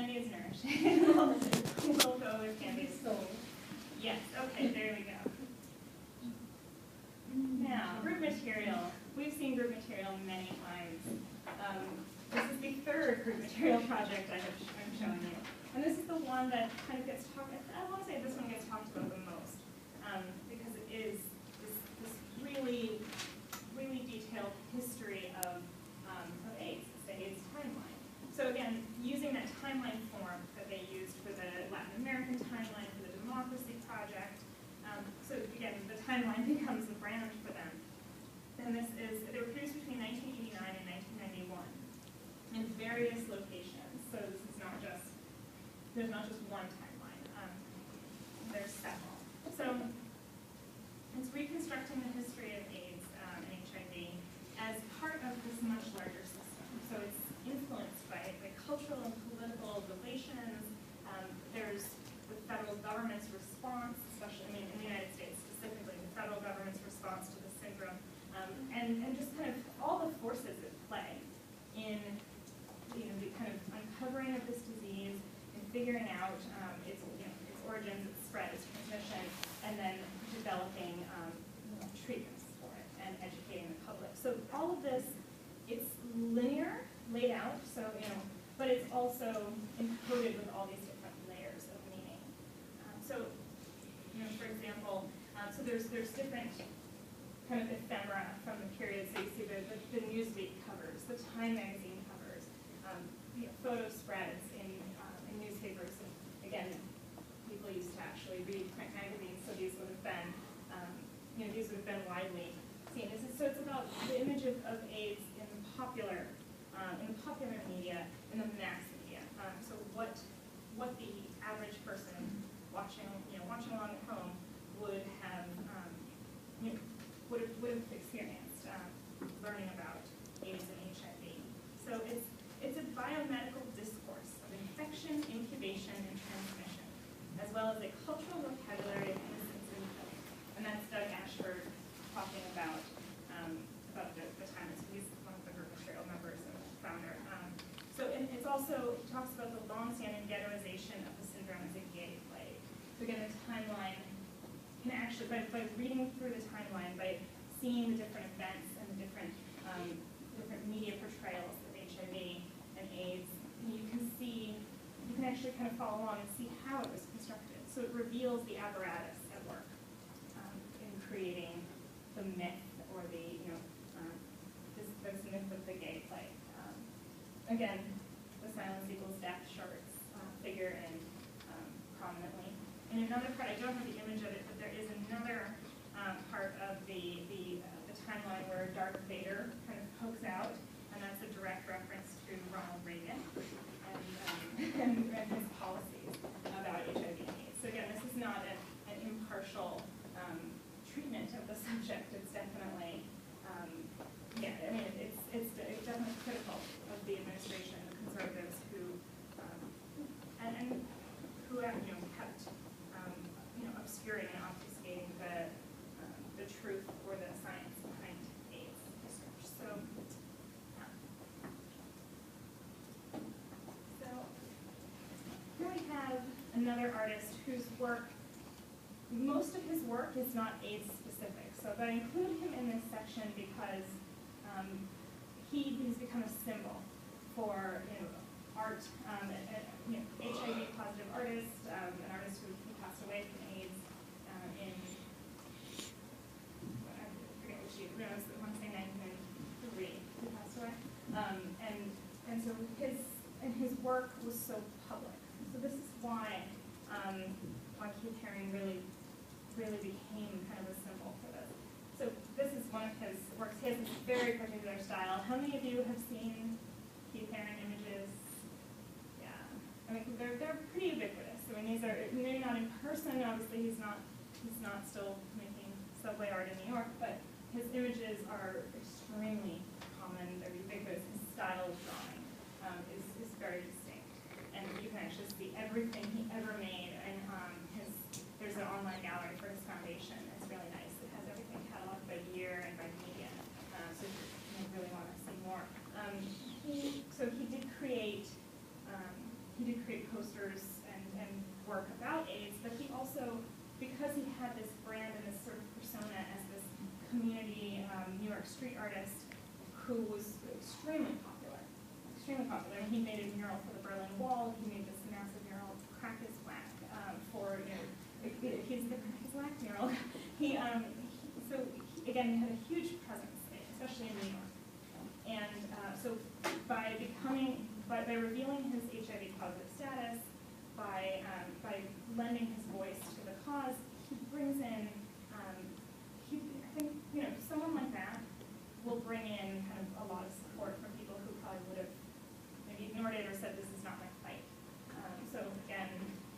candy is nourishing. We'll go with candy. Yes, okay, there we go. Now, group material. We've seen group material many times. This is the third group material project I'm showing you. And this is the one that kind of gets talked, I want to say this one gets talked about the most, because it is this really, really detailed history of AIDS, it's the AIDS timeline. So again, using that timeline form that they used for the Latin American timeline, for the Democracy Project, so again, the timeline becomes the brand for them. And they were produced between 1989 and 1991 in various locations. So this is not just, there's not just one timeline, there's several. So it's reconstructing the history of AIDS and HIV as part of this much larger system. So it's influenced by cultural and political relations. There's the federal government's response, especially in the United States specifically, the federal government's response to the syndrome, and just kind of all the forces at play in the kind of uncovering of this disease and figuring out its origins, its spread, its transmission, and then developing treatments for it and educating the public. So all of this, it's linear, laid out, so but it's also encoded with all these different layers of meaning. For example, so there's different kind of ephemera from the period. So you see the Newsweek covers, the Time magazine covers, photo spreads in newspapers. And again, people used to actually read print magazines, so these would have been, these would have been widely seen. So it's about the image of AIDS in the popular media, in the mass media. So what the average person watching along at home would have would have experienced learning about AIDS and HIV. So it's a biomedical discourse of infection, incubation, and transmission, as well as a cultural vocabulary of innocence and hope. And that's Doug Ashford talking about the time. So he's one of the group material members and the founder. It also talks about the long-standing ghettoization of the syndrome as a gay plague. So again, the timeline can actually, by reading through the timeline, by seeing the different events and the different media portrayals of HIV and AIDS, you can actually kind of follow along and see how it was constructed. So it reveals the apparatus at work in creating the myth or this myth of the gay plague. Again, the silence equals death shirts figure in prominently. In another part, I don't have the image of it, but there is another part of the timeline where Darth Vader kind of pokes out, and that's a direct reference to Ronald Reagan and his policies about HIV and AIDS. So again, this is not an impartial treatment of the subject. It's definitely, it's definitely critical of the administration, the conservatives who kept obscuring and obfuscating the truth or the science behind AIDS research. So here we have another artist whose work, most of his work is not AIDS specific. So I include him in this section because he's become a symbol for art, HIV positive artist, an artist who passed away from AIDS in, I forget which year, I want to say 1993, he passed away. And so his work was so public. So this is why Keith Haring really became kind of a symbol for this. So this is one of his works. He has this very particular style. How many of you have seen Keith Haring images? Yeah, I mean they're pretty ubiquitous. I mean these are maybe not in person. Obviously he's not still making subway art in New York, but his images are extremely common. They're ubiquitous. His style of drawing is very distinct, and you can actually see everything he ever made. And there's an online gallery for his foundation. It's really nice. It has everything cataloged by year and by media. So if you really want to see more. He did create street artist who was extremely popular. Extremely popular. And he made a mural for the Berlin Wall. He made this massive mural, Crack is Whack, for, his Whack mural. Again, he had a huge presence, especially in New York. And so by revealing his HIV positive status, by lending his voice to the cause, he brings in, I think, someone like that will bring in kind of a lot of support from people who probably would have maybe ignored it or said, this is not my fight. So again,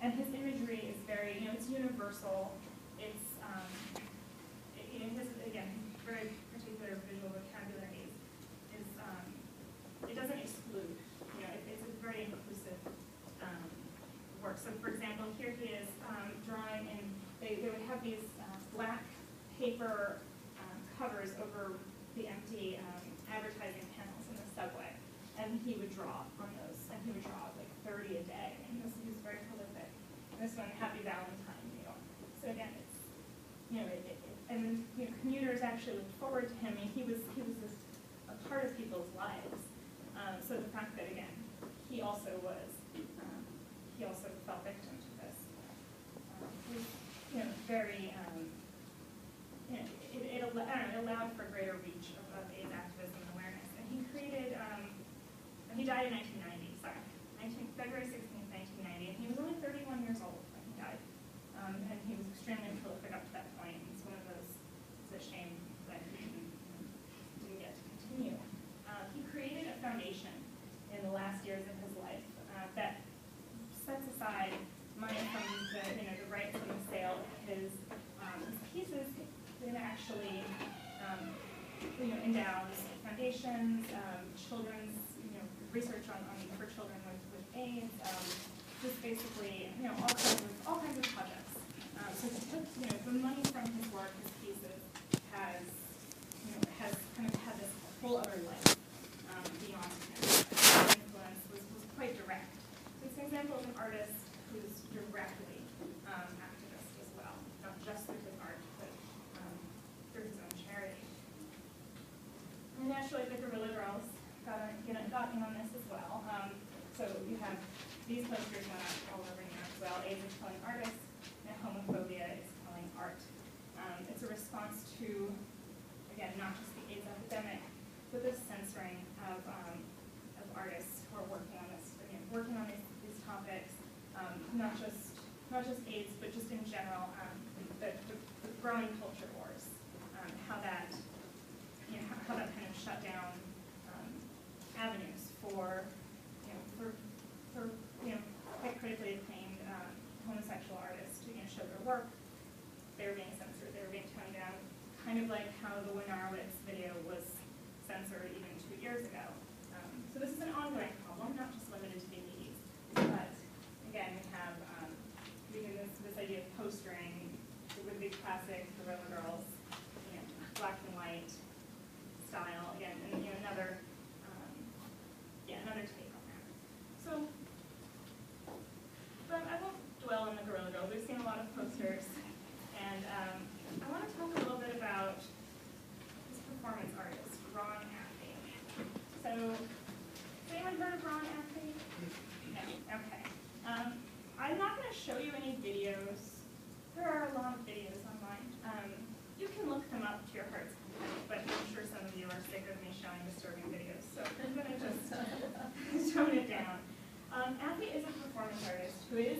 and his imagery is very, it's universal. It's, his, again, very particular visual vocabulary is it doesn't exclude. It's a very inclusive work. So for example, here he is drawing, and they would have these black paper covers over the empty advertising panels in the subway, and he would draw on those, and he would draw like 30 a day, and he was very prolific. And this one, Happy Valentine, New York. So again, it's, commuters actually looked forward to him. I mean, he was a part of people's lives. So the fact that, again, he also fell victim to this was, very, it allowed for greater reach of AIDS activism and awareness. And he created, he died in 1990, sorry, February 16th, 1990, and he was only 31 years old when he died. And he was extremely prolific up to that point. It's one of those, it's a shame that he didn't get to continue. He created a foundation in the last years of his life that sets aside money from the rights from the sale of his pieces, and actually endows foundations, children's research for children with AIDS, just basically all kinds of projects. So he took the money from his work, his pieces, has kind of had this whole other life beyond him. His influence was quite direct. So it's an example of an artist who's directly activist as well, not just through his art, but through his own charity. And naturally, the Guerrilla Girls got in on this as well. So you have these posters went up all over New York as well. AIDS is killing artists, and homophobia is killing art. It's a response to, again, not just the AIDS epidemic, but the censoring of artists who are working on this, working on these topics, not just AIDS, but just in general, the growing culture wars, how that kind of shut down avenues for quite critically acclaimed homosexual artists to show their work. They were being censored, they were being toned down, kind of like how the Winarowitz video was censored even 2 years ago. So this is an ongoing problem, not just limited to the 80s, but again, we have this idea of postering with the classic Guerrilla Girls, black and white style, again, and another take on that. So, but I won't dwell on the Guerrilla Girls. We've seen a lot of posters, and I want to talk a little bit about this performance artist, Ron Athey. So, has anyone heard of Ron Athey? No? Okay. I'm not going to show you any videos. There are a lot of videos online. You can look them up to your heart's content, but I'm sure some of you are sick of me showing disturbing videos, so I'm going to just tone it down. Athey is a performance artist who is